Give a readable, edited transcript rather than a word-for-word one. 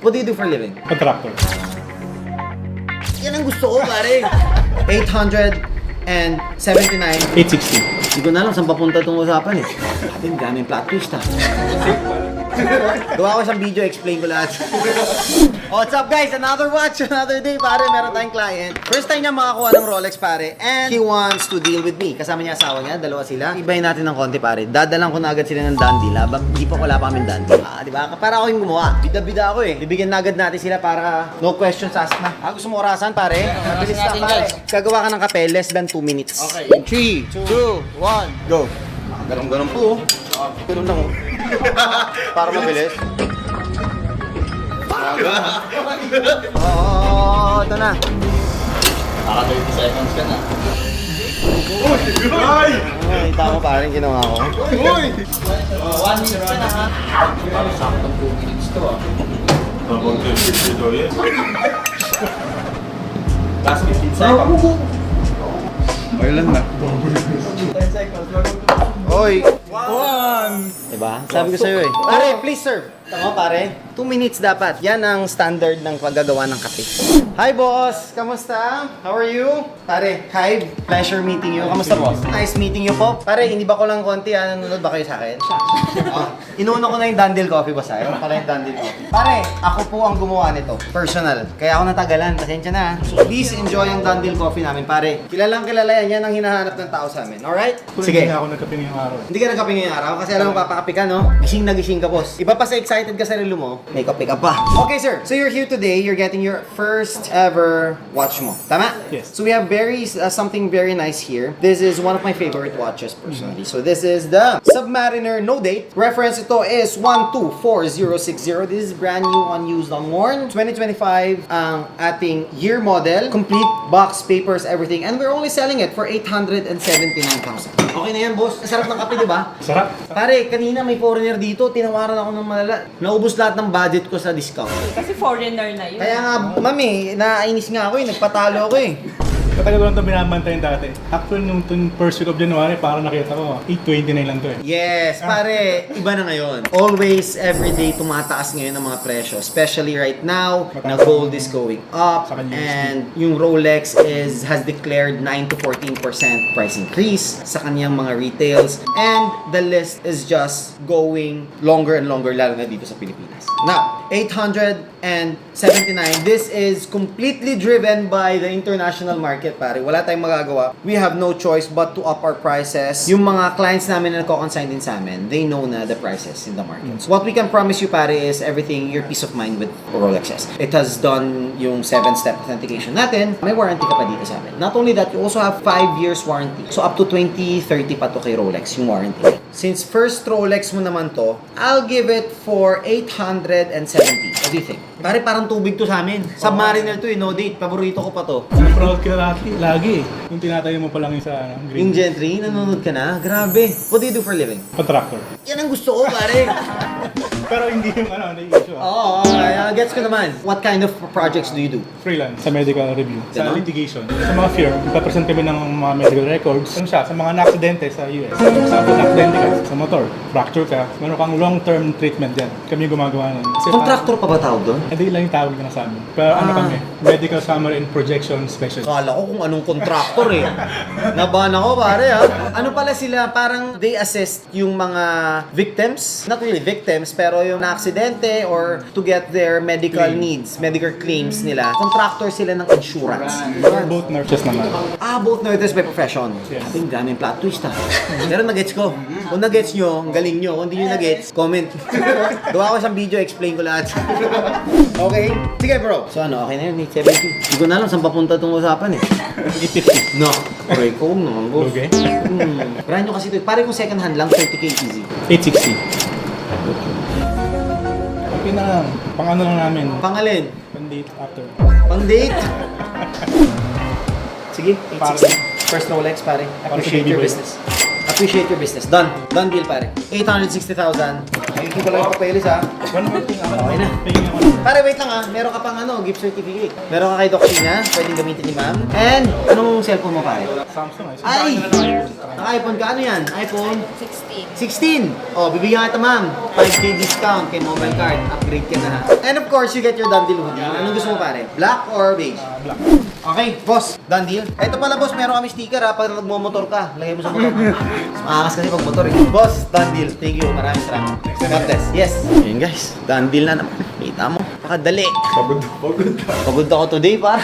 What do you do for a living? Contractor. Yan ang gusto ko, pare. 879. 860. Hindi ko na alam saan papunta itong usapan eh. Ate, gaming plot twist ah. Gawa ko isang video, explain ko lahat. What's up guys? Another watch, another day pare. Meron tayong client. First time niya makakuha ng Rolex pare. And he wants to deal with me. Kasama niya asawa niya, dalawa sila. Ibahin natin ng konti pare. Dadalang ko na agad sila ng dandil. Hindi pa wala pa kaming dandil. Diba? Para ako yung gumawa. Bida-bida ako eh. Bibigyan na agad natin sila para no questions asked na. Gusto mo orasan pare? Mabilis na pare. Gagawa ka ng kape, less than 2 minutes. Okay, in 3, 2, 1, go! Ganun-ganun po. Ganun lang oh. Para mabilis. Oo, ito na. Naka 30 seconds ka na. Ay, tama pa rin ginawa ko. 1 minute ka na ha. Para saktong 2 minutes to ah. Last 15 seconds. Ilan na? 10 seconds. Oy! 1! Diba? Sabi ko sa'yo eh. Pare, please serve. Tama pare. 2 minutes dapat. Yan ang standard ng paggagawa ng kape. Hi boss! Kamusta? How are you? Pare, hi. Pleasure meeting you. Kamusta boss? Nice meeting you po. Pare, hindi ba ko lang konti nanonood ba kayo sa akin? Inuuna ko na yung Dandil Coffee boss ha. Yung pala yung Dandil Coffee. Pare, ako po ang gumawa nito. Personal. Kaya ako natagalan. Pasensya na. So please enjoy ang Dandil Coffee namin pare. Kilalang kilala yan. Yan ang hinahanap ng tao sa amin. Alright? Sige. Hindi ako nagkape ngayong araw. Hindi ka nagkape ngayong araw kasi alam mo papakape ka no? Gising na gising ka boss. Iba pa sa excited ka sa relo mo, may kape ka pa. Okay sir, so you're here today, you're getting your first ever watch mo. Tama? Yes. So we have something very nice here. This is one of my favorite watches personally. So this is the Submariner No Date. Reference ito is 124060. This is brand new, unused, unworn. 2025 ang ating year model. Complete box, papers, everything. And we're only selling it for 879,000. Okay na yan boss. Ang sarap ng kape, di ba? Sarap. Pare, kanina may foreigner dito, tinawaran ako ng malala. Naubos lahat ng budget ko sa discount. Kasi foreigner na yun. Kaya nga, mami, nainis nga ako eh, nagpatalo ako eh. Matagal ko lang ito binabantayan dati. Actually, nung first week of January, parang nakita ko, 829 lang to eh. Yes, pare, iba na ngayon. Always, everyday, tumataas ngayon ang mga presyo. Especially right now, na gold is going up. Saka USD. And yung Rolex has declared 9 to 14% price increase sa kanyang mga retails. And the list is just going longer and longer, lalo na dito sa Pilipinas. Now, 879. This is completely driven by the international market, pare. Wala tayong magagawa. We have no choice but to up our prices. Yung mga clients namin na nagko-consign din sa amin, they know na the prices in the market. So what we can promise you, pare, is everything, your peace of mind with Rolexes. It has done yung 7-step authentication natin. May warranty ka pa dito sa amin. Not only that, you also have 5 years warranty. So up to 2030 pa to kay Rolex, yung warranty. Since first Rolex mo naman to, I'll give it for 870. What do you think? Pare, parang tubig to sa amin. Submariner to eh, no date. Paborito ko pa to. Proud ka lagi eh. Yung tinatayo mo pa lang yung sa Yung green. Gentry, nanonood ka na? Grabe. What do you do for a living? Contractor. Yan ang gusto ko, pare. Pero hindi yung na-issue Oo, gets ko naman. What kind of projects do you do? Freelance, sa medical review, sa Ganon? litigation. Sa mga firm, ipapresent kami ng mga medical records. Ano siya, sa mga na-aksidente sa US. Sa example, na-aksidente ka sa motor, fracture ka, meron kang long-term treatment dyan. Kami yung gumagawa nun. Kasi Contractor pa ba tawag doon? Hindi lang yung tawag na sa amin. Pero ano kami, medical summary and projection specialist. Kala ko kung anong contractor eh. Nabahan ako pare ha. Ano pala sila, parang they assist yung mga victims, not really victims, pero yung na-aksidente or to get their medical needs, medical claims nila. Contractor sila ng insurance. We're both nurses naman. Both nurses by profession. Yes. Ating daming plot twist ha. Pero nagets ko. Kung nagets nyo, ang galing nyo. Kung hindi nyo nagets, comment. Gawa ko isang video, explain ko lahat. Okay? Sige bro. So ano, okay na yun, 870. Hindi ko na alam saan papunta itong usapan eh. 850. No. Okay, kung naman boss. Okay. Brand nyo kasi ito. Pare kung second hand lang, 30k easy. 860. Okay na lang. Pang ano lang namin. Pangalin? Pang-date after. Pang date? Sige, Para- 860. First Rolex pare. Appreciate baby your boy. business. Appreciate your business. Done. Done deal pare. 860,000. Thank you pala yung papeles ha. One more thing, Okay na. Pingin ako. Pare, wait lang ha. Meron ka pang gift certificate. Meron ka kay Doc Tina, pwedeng gamitin ni ma'am. And, anong cellphone mo pare? Samsung ay. Ay! iPhone. Naka-iPhone ka, ano yan? iPhone 16. 16! Oh, bibigyan kita ma'am. 5K discount kay mobile card. Upgrade ka na ha. And of course, you get your done deal hoodie. Anong gusto mo pare? Black or beige? Black. Okay, boss, done deal. Ito pala boss, meron kami sticker ha. Pag nagmo-motor ka, lagay mo sa motor. Mas maangas kasi pag motor eh. Boss, done deal. Thank you. Maraming salamat. God bless. Yes. Ayun guys, done deal na naman. Kita mo, pakadali. Pagod. Pagod ako today par.